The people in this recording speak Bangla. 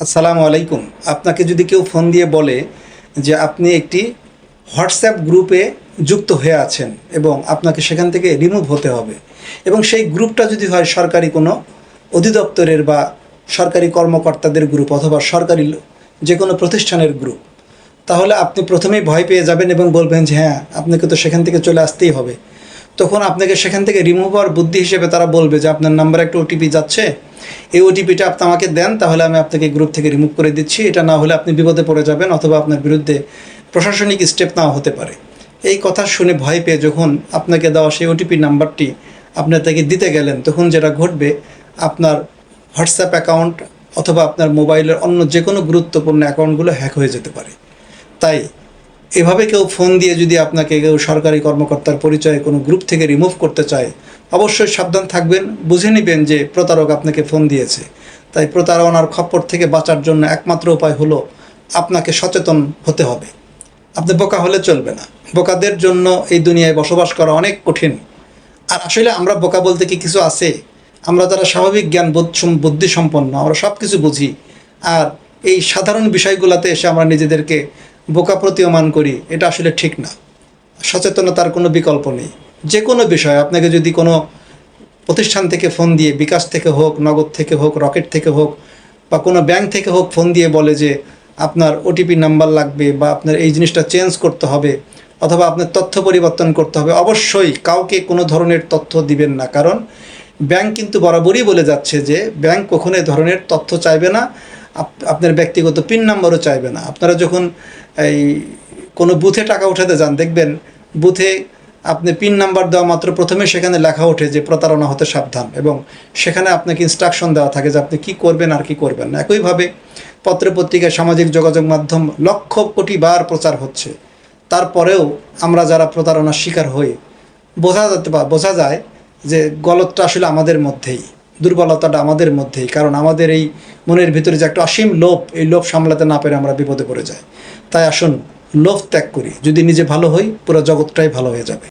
আসসালামু আলাইকুম। আপনাকে যদি কেউ ফোন দিয়ে বলে যে আপনি একটি হোয়াটসঅ্যাপ গ্রুপে যুক্ত হয়ে আছেন এবং আপনাকে সেখান থেকে রিমুভ হতে হবে, এবং সেই গ্রুপটা যদি হয় সরকারি কোনো অধিদপ্তরের বা সরকারি কর্মকর্তাদের গ্রুপ অথবা সরকারি যে কোনো প্রতিষ্ঠানের গ্রুপ, তাহলে আপনি প্রথমেই ভয় পেয়ে যাবেন এবং বলবেন যে হ্যাঁ, আপনাকে তো সেখান থেকে চলে আসতেই হবে। তখন আপনাকে সেখান থেকে রিমুভ হওয়ার বুদ্ধি হিসেবে তারা বলবে যে আপনার নাম্বারে একটা ওটিপি যাচ্ছে, এই ওটিপিটা আপনি আমাকে দেন, তাহলে আমি আপনাকে গ্রুপ থেকে রিমুভ করে দিচ্ছি। এটা না হলে আপনি বিপদে পড়ে যাবেন অথবা আপনার বিরুদ্ধে প্রশাসনিক স্টেপ নেওয়া হতে পারে। এই কথা শুনে ভয় পেয়ে যখন আপনাকে দেওয়া সেই ওটিপি নাম্বারটি আপনি তাকে দিতে গেলেন, তখন যেটা ঘটবে, আপনার হোয়াটসঅ্যাপ অ্যাকাউন্ট অথবা আপনার মোবাইলের অন্য যে কোনো গুরুত্বপূর্ণ অ্যাকাউন্টগুলো হ্যাক হয়ে যেতে পারে। তাই এভাবে কেউ ফোন দিয়ে যদি আপনাকে কেউ সরকারি কর্মকর্তার পরিচয়ে কোনো গ্রুপ থেকে রিমুভ করতে চায়, অবশ্যই সাবধান থাকবেন, বুঝে নেবেন যে প্রতারক আপনাকে ফোন দিয়েছে। তাই প্রতারণার খপ্পর থেকে বাঁচার জন্য একমাত্র উপায় হলো আপনাকে সচেতন হতে হবে। আপনি বোকা হলে চলবে না। বোকাদের জন্য এই দুনিয়ায় বসবাস করা অনেক কঠিন। আর আসলে আমরা বোকা বলতে কি কিছু আছে? আমরা যারা স্বাভাবিক জ্ঞান বুদ্ধি সম্পন্ন, আমরা সব কিছু বুঝি, আর এই সাধারণ বিষয়গুলোতে এসে আমরা নিজেদেরকে বোকা প্রতীয়মান করি, এটা আসলে ঠিক না। সচেতনতার কোনো বিকল্প নেই। যে কোনো বিষয় আপনাকে যদি কোনো প্রতিষ্ঠান থেকে ফোন দিয়ে, বিকাশ থেকে হোক, নগদ থেকে হোক, রকেট থেকে হোক, বা কোনো ব্যাংক থেকে হোক, ফোন দিয়ে বলে যে আপনার ওটিপি নাম্বার লাগবে বা আপনার এই জিনিসটা চেঞ্জ করতে হবে অথবা আপনার তথ্য পরিবর্তন করতে হবে, অবশ্যই কাউকে কোনো ধরনের তথ্য দিবেন না। কারণ ব্যাংক কিন্তু বরাবরই বলে যাচ্ছে যে ব্যাংক কখনো এই ধরনের তথ্য চাইবে না, আপনার ব্যক্তিগত পিন নাম্বারও চাইবে না। আপনারা যখন এই কোনো বুথে টাকা উঠাতে যান, দেখবেন বুথে আপনি পিন নাম্বার দেওয়া মাত্র প্রথমে সেখানে লেখা ওঠে যে প্রতারণা হতে সাবধান, এবং সেখানে আপনাকে ইনস্ট্রাকশন দেওয়া থাকে যে আপনি কী করবেন আর কী করবেন না। একইভাবে পত্রপত্রিকায়, সামাজিক যোগাযোগ মাধ্যম লক্ষ কোটি বার প্রচার হচ্ছে, তারপরেও আমরা যারা প্রতারণার শিকার হই, বোঝা যায় যে গলতটা আসলে আমাদের মধ্যেই, দুর্বলতাটা আমাদের মধ্যেই। কারণ আমাদের এই মনের ভিতরে যে একটা অসীম লোভ, এই লোভ সামলাতে না পেরে আমরা বিপদে পড়ে যাই। তাই আসুন লোভ ত্যাগ করি। যদি নিজে ভালো হই, পুরো জগৎটাই ভালো হয়ে যাবে।